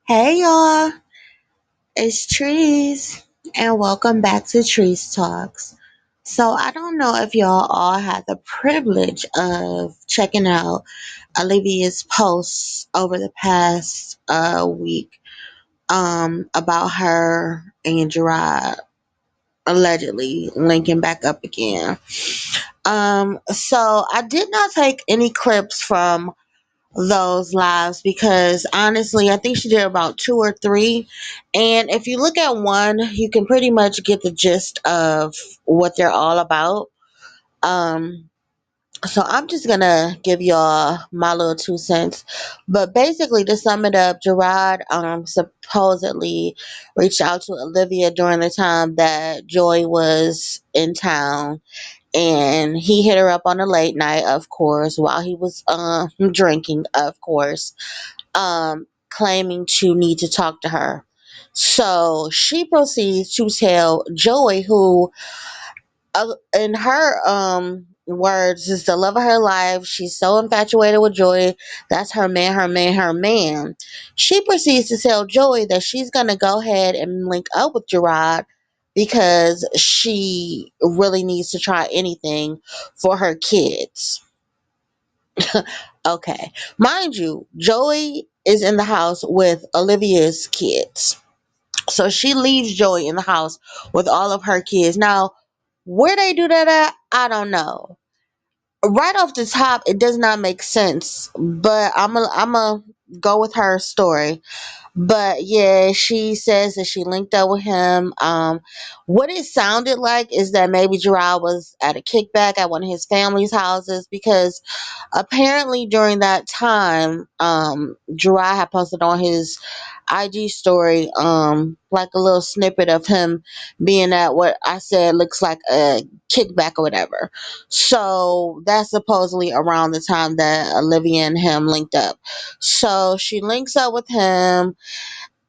Hey y'all, it's Trees, and welcome back to Trees Talks. So, I don't know if y'all all had the privilege of checking out Olivia's posts over the past week about her and Gerard allegedly linking back up again. So I did not take any clips from those lives because honestly, I think she did about two or three. And if you look at one, you can pretty much get the gist of what they're all about. Um, so I'm just gonna give y'all my little 2 cents. But basically, to sum it up, Gerard supposedly reached out to Olivia during the time that Joy was in town, and he hit her up on a late night, of course, while he was drinking, of course, claiming to need to talk to her. So she proceeds to tell Joey, who, in her words, is the love of her life. She's so infatuated with Joey. That's her man, her man, her man. She proceeds to tell Joey that she's gonna go ahead and link up with Gerard because she really needs to try anything for her kids. Okay. Mind you, Joey is in the house with Olivia's kids. So she leaves Joey in the house with all of her kids. Now, where they do that at, I don't know. Right off the top, it does not make sense, but I'm a go with her story. But yeah, she says that she linked up with him. What it sounded like is that maybe Gerard was at a kickback at one of his family's houses because apparently during that time, Gerard had posted on his IG story, like a little snippet of him being at what I said looks like a kickback or whatever. So that's supposedly around the time that Olivia and him linked up. So she links up with him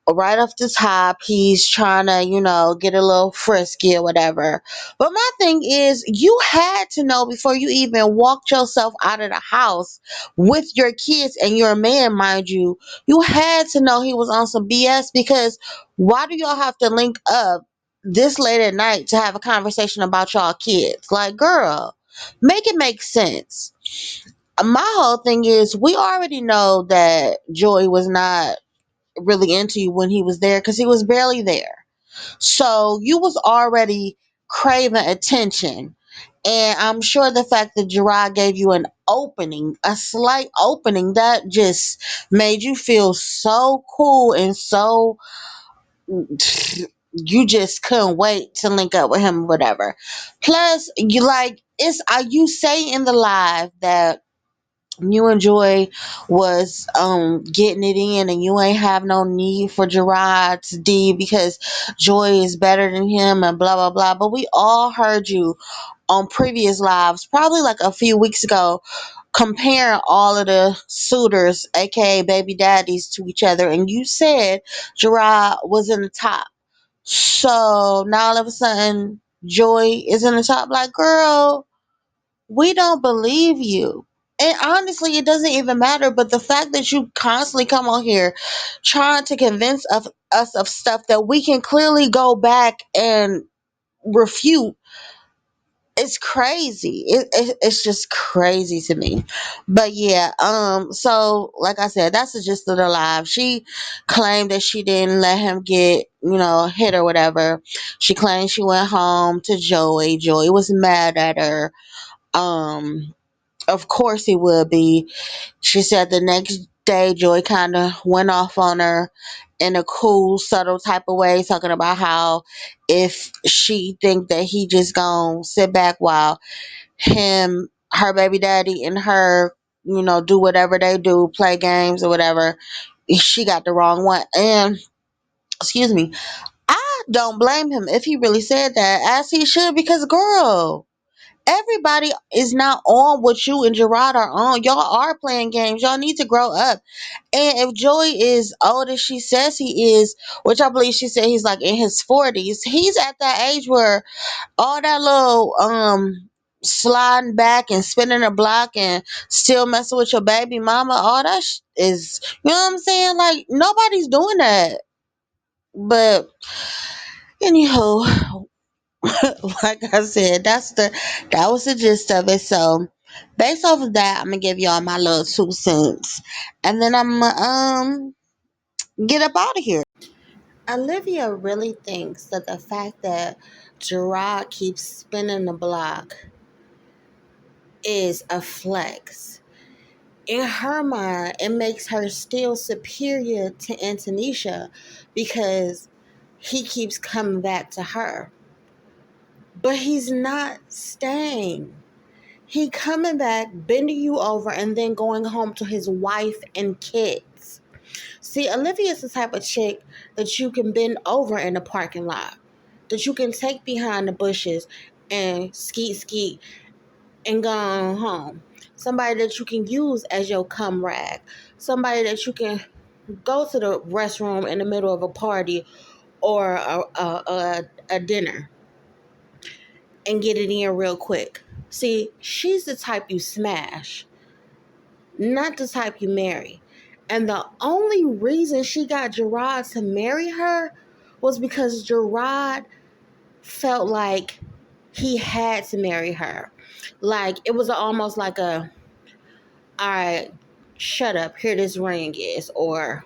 right off the top. He's trying to, get a little frisky or whatever. But my thing is, you had to know before you even walked yourself out of the house with your kids and your man, mind you. You had to know he was on some BS, because why do y'all have to link up this late at night to have a conversation about y'all kids? Like, girl, make it make sense. My whole thing is, we already know that Joy was not really into you when he was there, because he was barely there. So you was already craving attention. And I'm sure the fact that Gerard gave you an opening, a slight opening, that just made you feel so cool and so you just couldn't wait to link up with him or whatever. Plus, you say in the live that you and Joy was getting it in, and you ain't have no need for Gerard's D because Joy is better than him and blah blah blah. But we all heard you on previous lives, probably like a few weeks ago, comparing all of the suitors, aka baby daddies, to each other, and you said Gerard was in the top. So now all of a sudden Joy is in the top. Like, girl, we don't believe you. And honestly, it doesn't even matter. But the fact that you constantly come on here trying to convince us of stuff that we can clearly go back and refute, it's crazy. It's just crazy to me. But yeah, so like I said, that's the gist of the live. She claimed that she didn't let him get, hit or whatever. She claimed she went home to Joey. Joey was mad at her. Um, of course he would be. She said the next day Joy kind of went off on her in a cool, subtle type of way, talking about how if she think that he just gonna sit back while her baby daddy and her, do whatever they do, play games or whatever, she got the wrong one. And excuse me, I don't blame him if he really said that, as he should, because girl, everybody is not on what you and Gerard are on. Y'all are playing games. Y'all need to grow up. And if Joey is old as she says he is, which I believe she said he's like in his 40s, he's at that age where all that little sliding back and spinning a block and still messing with your baby mama, all that is, you know what I'm saying? Like, nobody's doing that. But anywho, like I said, that was the gist of it. So based off of that, I'm gonna give y'all my little 2 cents, and then I'm gonna get up out of here. Olivia really thinks that the fact that Gerard keeps spinning the block is a flex. In her mind, it makes her still superior to Antonisha because he keeps coming back to her. But he's not staying. He coming back, bending you over, and then going home to his wife and kids. See, Olivia is the type of chick that you can bend over in a parking lot, that you can take behind the bushes and skeet skeet and go on home. Somebody that you can use as your cum rag. Somebody that you can go to the restroom in the middle of a party or a dinner and get it in real quick. See, she's the type you smash, not the type you marry. And the only reason she got Gerard to marry her was because Gerard felt like he had to marry her. Like, it was almost like a, all right, shut up, here this ring is. Or,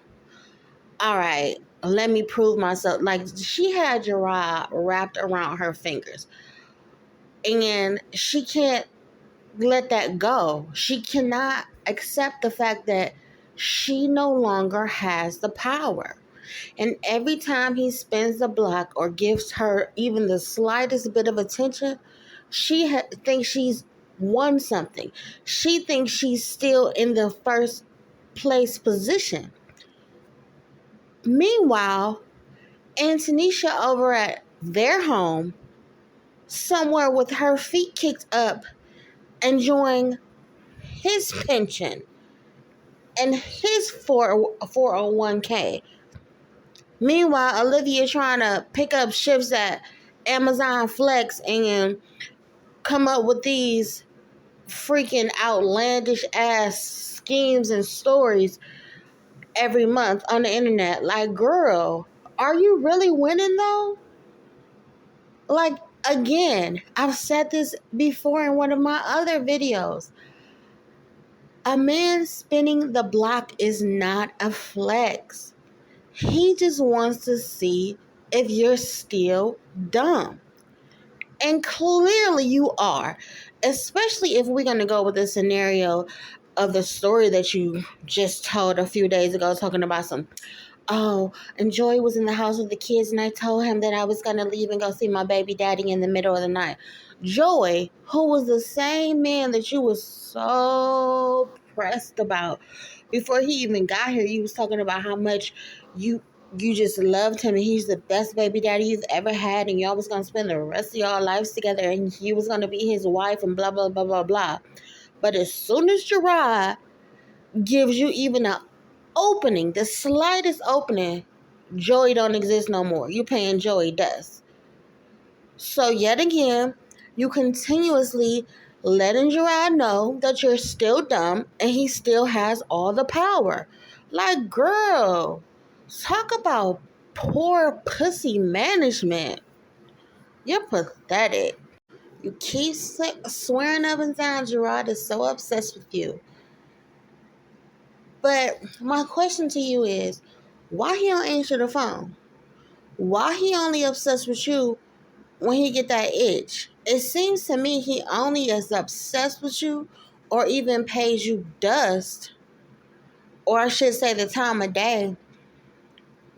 all right, let me prove myself. Like, she had Gerard wrapped around her fingers. And she can't let that go. She cannot accept the fact that she no longer has the power. And every time he spins the block or gives her even the slightest bit of attention, she thinks she's won something. She thinks she's still in the first place position. Meanwhile, Antonisha over at their home, somewhere with her feet kicked up, enjoying his pension and his 401k. Meanwhile, Olivia trying to pick up shifts at Amazon Flex and come up with these freaking outlandish ass schemes and stories every month on the internet. Like, girl, are you really winning though? Like, again, I've said this before in one of my other videos. A man spinning the block is not a flex. He just wants to see if you're still dumb. And clearly you are. Especially if we're going to go with the scenario of the story that you just told a few days ago, talking about some, oh, and Joy was in the house with the kids, and I told him that I was going to leave and go see my baby daddy in the middle of the night. Joy, who was the same man that you was so pressed about before he even got here, you was talking about how much you just loved him and he's the best baby daddy you've ever had, and y'all was going to spend the rest of y'all lives together, and he was going to be his wife and blah, blah, blah, blah, blah. But as soon as Gerard gives you even an opening, the slightest opening, Joey don't exist no more. You paying Joey dust. So yet again, you continuously letting Gerard know that you're still dumb and he still has all the power. Like, girl, talk about poor pussy management. You're pathetic. You keep swearing up and down Gerard is so obsessed with you. But my question to you is, why he don't answer the phone? Why he only obsessed with you when he get that itch? It seems to me he only is obsessed with you or even pays you dust, or I should say the time of day,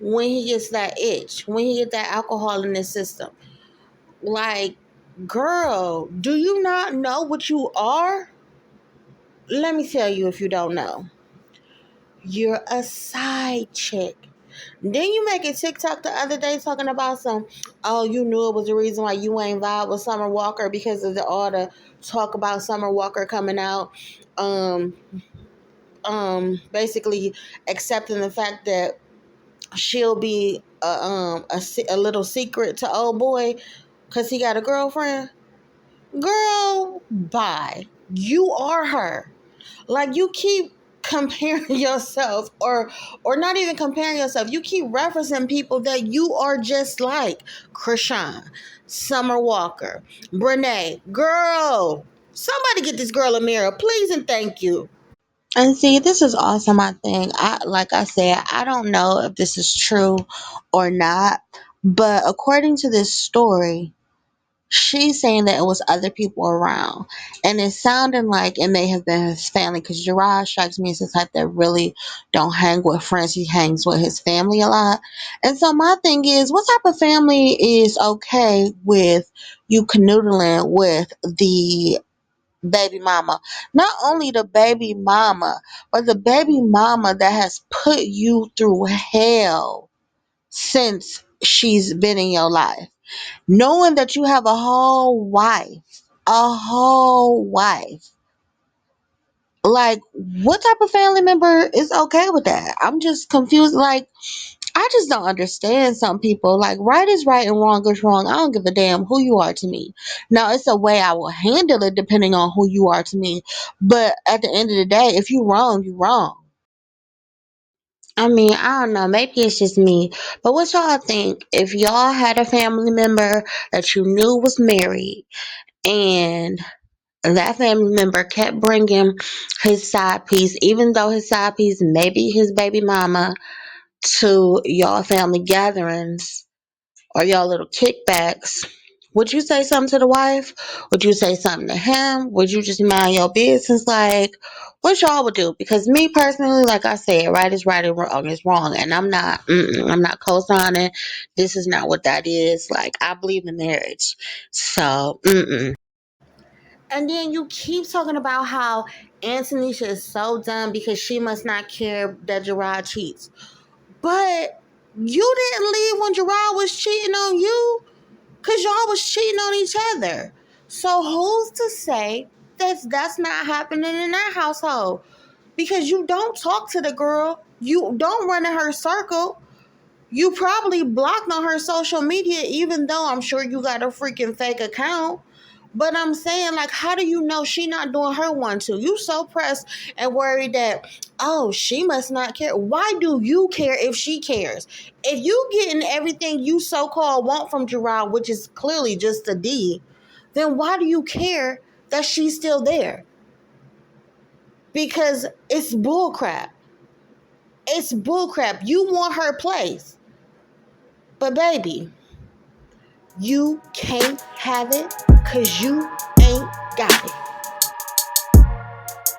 when he gets that itch, when he get that alcohol in his system. Like, girl, do you not know what you are? Let me tell you if you don't know. You're a side chick. Then you make a TikTok the other day talking about some, oh, you knew it was the reason why you ain't vibe with Summer Walker because of all the talk about Summer Walker coming out, basically accepting the fact that she'll be a little secret to old boy because he got a girlfriend. Girl, bye. You are her. Like, you keep comparing yourself, or not even comparing yourself. You keep referencing people that you are just like. Krishan, Summer Walker, Brene. Girl, somebody get this girl a mirror, please and thank you. And see, this is also my thing. Like I said, I don't know if this is true or not, but according to this story, she's saying that it was other people around, and it sounded like it may have been his family. Because Gerard strikes me as the type that really don't hang with friends; he hangs with his family a lot. And so my thing is, what type of family is okay with you canoodling with the baby mama? Not only the baby mama, but the baby mama that has put you through hell since she's been in your life, knowing that you have a whole wife. Like, what type of family member is okay with that? I'm just confused. Like, I just don't understand some people. Like, right is right and wrong is wrong. I don't give a damn who you are to me. Now, it's a way I will handle it depending on who you are to me. But at the end of the day, if you wrong, you wrong. I mean, I don't know. Maybe it's just me. But what y'all think if y'all had a family member that you knew was married, and that family member kept bringing his side piece, even though his side piece may be his baby mama, to y'all family gatherings or y'all little kickbacks? Would you say something to the wife? Would you say something to him? Would you just mind your business? Like, what y'all would do? Because me personally, like I said, right is right and wrong is wrong, and I'm not co-signing. This is not what that is. Like, I believe in marriage, so mm-mm. And then you keep talking about how Antonisha is so dumb because she must not care that Gerard cheats. But you didn't leave when Gerard was cheating on you, because y'all was cheating on each other. So who's to say that that's not happening in that household? Because you don't talk to the girl. You don't run in her circle. You probably blocked on her social media, even though I'm sure you got a freaking fake account. But I'm saying, like, how do you know she not doing her one too? You so pressed and worried that, oh, she must not care. Why do you care if she cares? If you getting everything you so-called want from Gerard, which is clearly just a D, then why do you care that she's still there? Because it's bullcrap. It's bullcrap. You want her place. But baby, you can't have it because you ain't got it.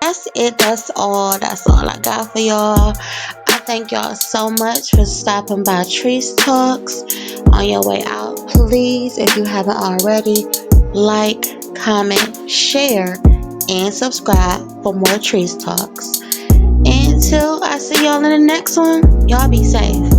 That's it. That's all. That's all I got for y'all. I thank y'all so much for stopping by Trees Talks. On your way out, please, if you haven't already, like, comment, share, and subscribe for more Trees Talks. Until I see y'all in the next one, y'all be safe.